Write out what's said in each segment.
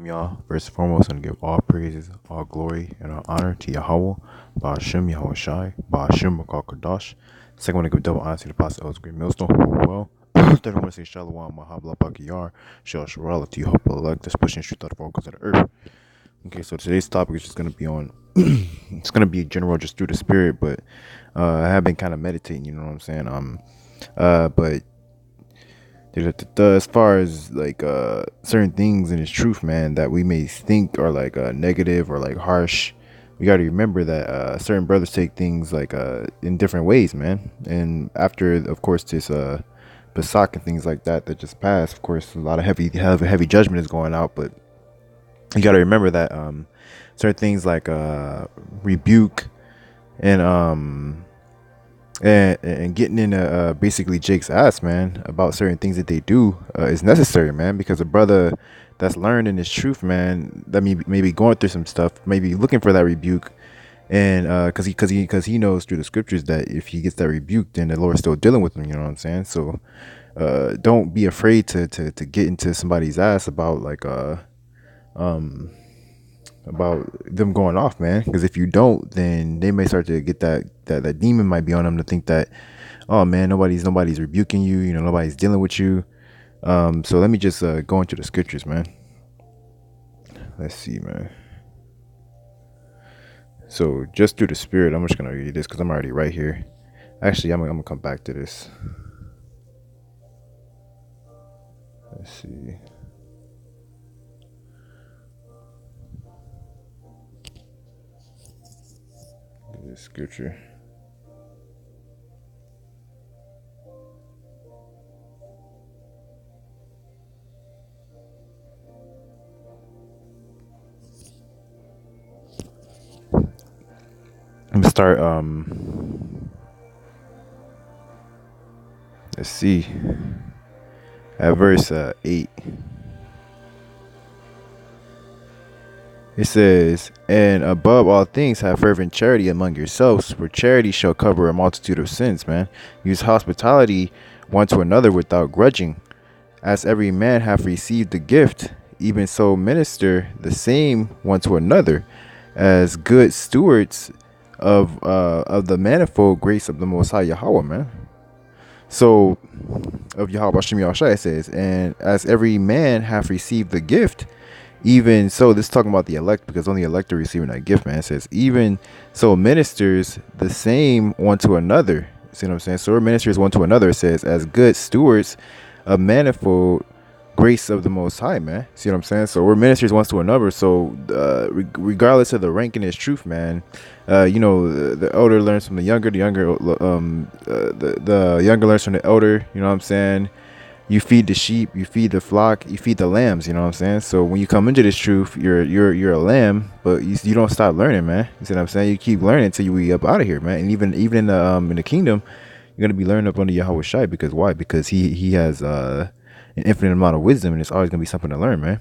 Y'all, first and foremost, I'm gonna give all praises, all glory, and all honor to YAHAWAH, BA'ashem YAHAWASHI, BA'ashem QADASH. Second, I want to give double honor to the Apostle Elder GreatMillstone, who are well. Third, I want to say Shalom, Mahabla Bakiyar, Shal Sharala, to you, hope elect, that's pushing truth out of all corners of the earth. Okay, so today's topic is just gonna be on, it's gonna be general, just through the spirit, but I have been kind of meditating, you know what I'm saying? But as far as like certain things in its truth, man, that we may think are like negative or like harsh, we got to remember that certain brothers take things like in different ways, man. And after, of course, this Basak and things like that that just passed, of course, a lot of heavy judgment is going out. But you got to remember that certain things like rebuke and and getting in basically Jake's ass, man, about certain things that they do is necessary, man, because a brother that's learned in his truth, man, that may be going through some stuff, maybe looking for that rebuke, and because he knows through the scriptures that if he gets that rebuke, then the Lord's still dealing with him. You know what I'm saying? So don't be afraid to get into somebody's ass about like um about them going off, man, because if you don't, then they may start to get that demon might be on them to think that, oh man, nobody's rebuking you, you know, nobody's dealing with you. So let me just go into the scriptures, man. Let's see, man. So just through the spirit, I'm just gonna read this because I'm already right here. Actually, I'm gonna come back to this. Let's see. This scripture. I'm gonna start. Let's see. At verse 8. It says, and above all things, have fervent charity among yourselves, for charity shall cover a multitude of sins, man. Use hospitality one to another without grudging. As every man hath received the gift, even so minister the same one to another, as good stewards of the manifold grace of the Most High Yahawah, man. So, of YAHAWASHI, it says, and as every man hath received the gift, even so, this is talking about the elect, because only elect are receiving that gift, man. It says, even so ministers the same one to another. See what I'm saying? So we're ministers one to another. It says, as good stewards of manifold grace of the Most High, man. See what I'm saying? So we're ministers one to another. So regardless of the rank in his truth, man, you know, the elder learns from the younger, the younger learns from the elder. You know what I'm saying? You feed the sheep, you feed the flock, you feed the lambs. You know what I'm saying? So when you come into this truth, you're a lamb, but you don't stop learning, man. You see what I'm saying? You keep learning until you be up out of here, man. And even in the kingdom, you're gonna be learning up under YAHAWASHI, because why? Because he has an infinite amount of wisdom, and it's always gonna be something to learn, man.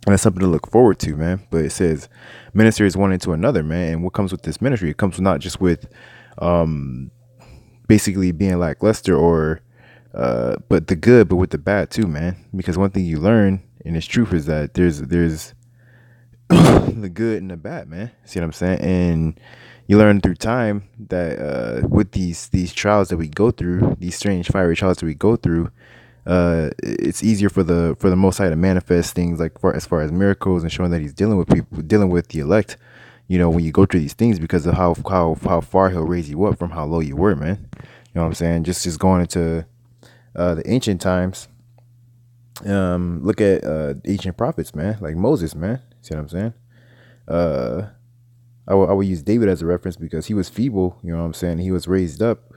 And that's something to look forward to, man. But it says ministers one into another, man. And what comes with this ministry? It comes not just with basically being lackluster or but the good, but with the bad too, man. Because one thing you learn in this truth is that there's the good and the bad, man. See what I'm saying? And you learn through time that with these trials that we go through, these strange fiery trials that we go through, it's easier for the Most High to manifest things like as far as miracles and showing that He's dealing with people, dealing with the elect. You know, when you go through these things, because of how far He'll raise you up from how low you were, man. You know what I'm saying? Just going into the ancient times, look at ancient prophets, man, like Moses, man. See what I'm saying? I would use David as a reference because he was feeble. You know what I'm saying? He was raised up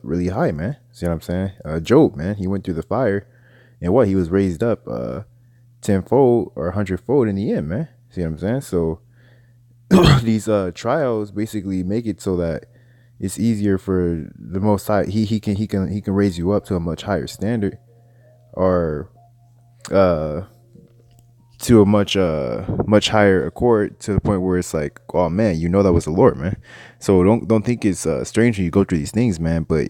really high, man. See what I'm saying? Job, man, he went through the fire, and what, he was raised up tenfold or hundredfold in the end, man. See what I'm saying? So these trials basically make it so that it's easier for the Most High. He can raise you up to a much higher standard, or to a much higher accord, to the point where it's like, oh man, you know that was the Lord, man. So don't think it's strange when you go through these things, man. But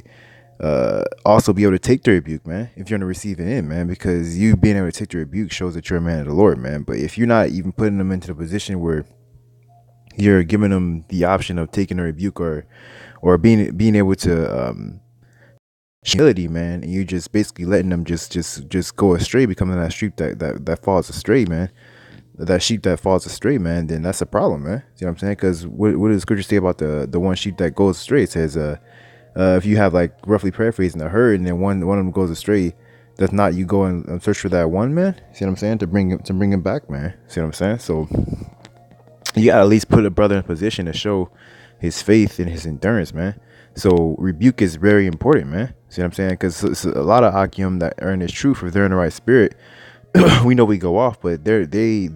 also be able to take the rebuke, man, if you're on the receiving end, man, because you being able to take the rebuke shows that you're a man of the Lord, man. But if you're not even putting them into the position where you're giving them the option of taking a rebuke, or being able to humility, man, and you just basically letting them just go astray, becoming that sheep that falls astray, man, that sheep that falls astray, man, then that's a problem, man. See what I'm saying? Because what does the scripture say about the one sheep that goes astray? It says, if you have, like, roughly paraphrasing, a herd, and then one of them goes astray, does not you go and search for that one, man? See what I'm saying? To bring him back, man. See what I'm saying? So you gotta at least put a brother in a position to show his faith and his endurance, man. So rebuke is very important, man. See what I'm saying? Because a lot of Akim that are in this truth, if they're in the right spirit, we know we go off, but they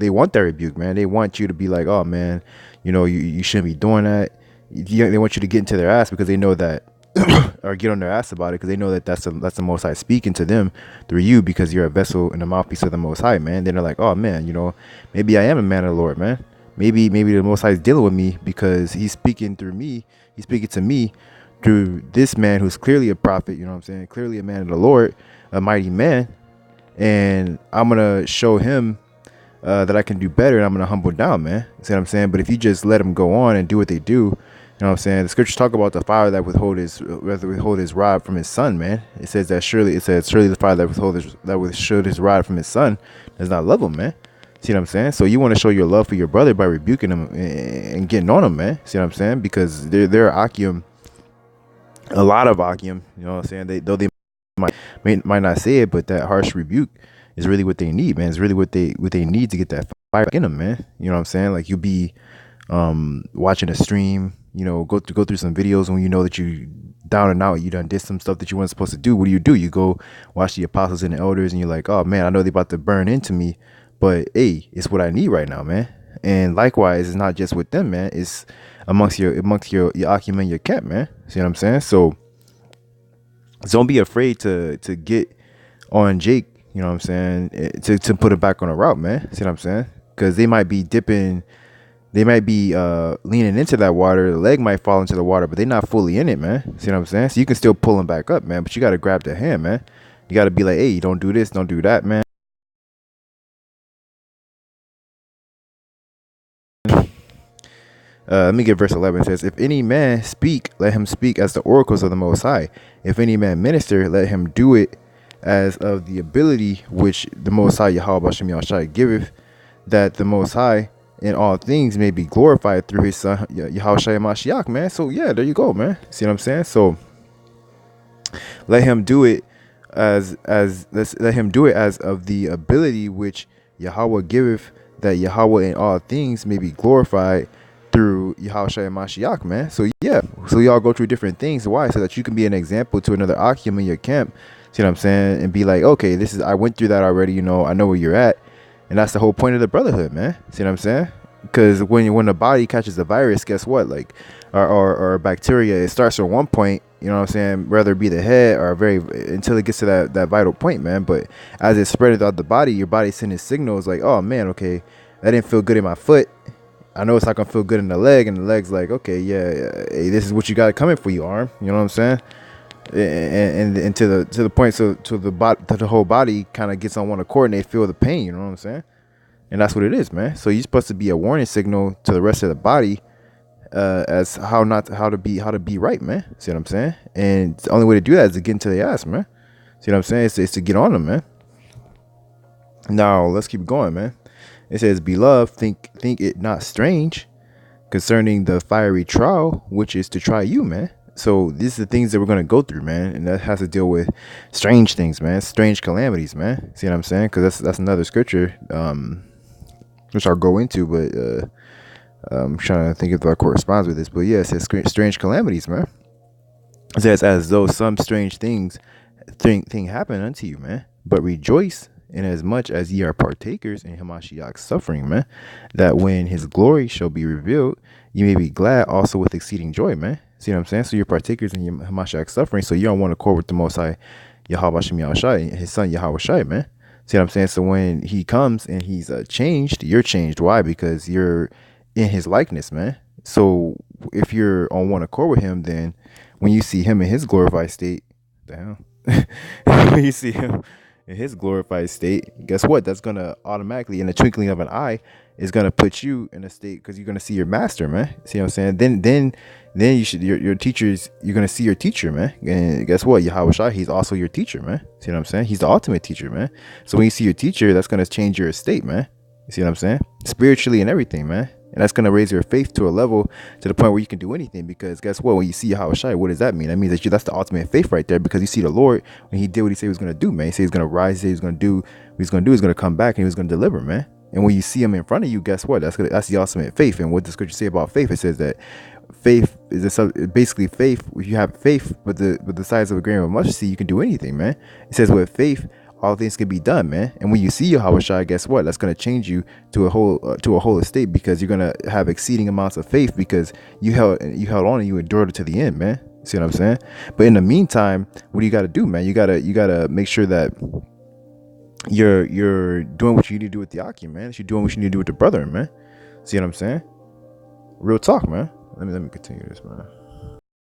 want that rebuke, man. They want you to be like, oh man, you shouldn't be doing that. They want you to get into their ass, because they know that, or get on their ass about it, because they know that that's the Most High speaking to them through you, because you're a vessel and a mouthpiece of the Most High, man. Then they're like, oh man, maybe I am a man of the Lord, man. Maybe the Most High is dealing with me, because he's speaking through me. He's speaking to me through this man who's clearly a prophet. You know what I'm saying? Clearly a man of the Lord, a mighty man. And I'm gonna show him that I can do better, and I'm gonna humble down, man. See what I'm saying? But if you just let them go on and do what they do, you know what I'm saying? The scriptures talk about the fire that withhold his rod from his son, man. It says surely the fire that withhold his rod from his son does not love him, man. See what I'm saying? So you want to show your love for your brother by rebuking him and getting on him, man. See what I'm saying? Because they're Akim, a lot of Akim, you know what I'm saying? They might not say it, but that harsh rebuke is really what they need, man. It's really what they need to get that fire in them, man. You know what I'm saying? Like, you'll be watching a stream, go through some videos, and when you know that you down and out, you done did some stuff that you weren't supposed to do. What do? You go watch the apostles and the elders, and you're like, oh man, I know they about to burn into me, but hey, it's what I need right now, man. And likewise, it's not just with them, man. It's amongst your Akim and your camp, man. See what I'm saying? So don't be afraid to get on Jake, you know what I'm saying, to put it back on a route, man. See what I'm saying? Because they might be dipping, they might be leaning into that water, the leg might fall into the water, but they're not fully in it, man. See what I'm saying? So you can still pull them back up, man, but you got to grab the hand, man. You got to be like, hey, don't do this, don't do that, man. Let me get verse 11. It says, if any man speak, let him speak as the oracles of the Most High. If any man minister, let him do it as of the ability which the Most High YAHAWASHI giveth, that the Most High in all things may be glorified through his son YAHAWASHI Mashiach, man. So yeah, there you go, man. See what I'm saying? So let him do it let him do it as of the ability which Yahweh giveth, that Yahweh in all things may be glorified through YAHAWASHI and Mashiach, man. So yeah, so y'all go through different things. Why? So that you can be an example to another Akim in your camp. See what I'm saying? And be like, okay, I went through that already. I know where you're at, and that's the whole point of the brotherhood, man. See what I'm saying? Because when the body catches a virus, guess what? Like, or bacteria, it starts at one point. You know what I'm saying? Whether it be the head or until it gets to that vital point, man. But as it's spreading throughout the body, your body's sending signals like, oh man, okay, that didn't feel good in my foot. I know it's not gonna feel good in the leg, and the leg's like, okay, yeah, hey, this is what you got coming for you, arm. You know what I'm saying? And to the point, so to the whole body kind of gets on one accord, and they feel the pain. You know what I'm saying? And that's what it is, man. So you're supposed to be a warning signal to the rest of the body, as how to be right, man. See what I'm saying? And the only way to do that is to get into the ass, man. See what I'm saying? It's to get on them, man. Now let's keep going, man. It says, beloved, think it not strange concerning the fiery trial, which is to try you, man. So these are the things that we're going to go through, man. And that has to deal with strange things, man. Strange calamities, man. See what I'm saying? Because that's another scripture, which I'll go into, but I'm trying to think if that corresponds with this. But yeah, it says strange calamities, man. It says, as though some strange thing happen unto you, man. But rejoice inasmuch as ye are partakers in Hamashiach's suffering, man, that when his glory shall be revealed, you may be glad also with exceeding joy, man. See what I'm saying? So you're partakers in Hamashiach's suffering, so you're on one accord with the Most High YAHAWASHI, his son YAHAWASHI, man. See what I'm saying? So when he comes and he's changed, you're changed. Why? Because you're in his likeness, man. So if you're on one accord with him, then when you see him in his glorified state, the hell? When you see him in his glorified state, guess what? That's gonna automatically, in the twinkling of an eye, is gonna put you in a state because you're gonna see your master, man. See what I'm saying? Then you should your teachers. You're gonna see your teacher, man. And guess what? YAHAWASHI, he's also your teacher, man. See what I'm saying? He's the ultimate teacher, man. So when you see your teacher, that's gonna change your estate, man. You see what I'm saying? Spiritually and everything, man. And that's going to raise your faith to a level to the point where you can do anything. Because guess what? When you see YAHAWASHI, what does that mean? That means that that's the ultimate faith right there. Because you see the Lord when he did what he said he was going to do, man. He said he's going to rise. He said he's going to do what he's going to do. He's going to come back and he was going to deliver, man. And when you see him in front of you, guess what? That's the ultimate faith. And what the scripture say about faith? It says that faith is basically faith. If you have faith with the size of a grain of mustard seed, you can do anything, man. It says with faith, all things can be done, man. And when you see YAHAWASHI, guess what? That's going to change you to a whole estate, because you're going to have exceeding amounts of faith because you held on and you endured it to the end, man. See what I'm saying? But in the meantime, what do you got to do, man? You gotta make sure that you're doing what you need to do with the Aki, man. You're doing what you need to do with the brother, man. See what I'm saying? Real talk, man. Let me continue this, man.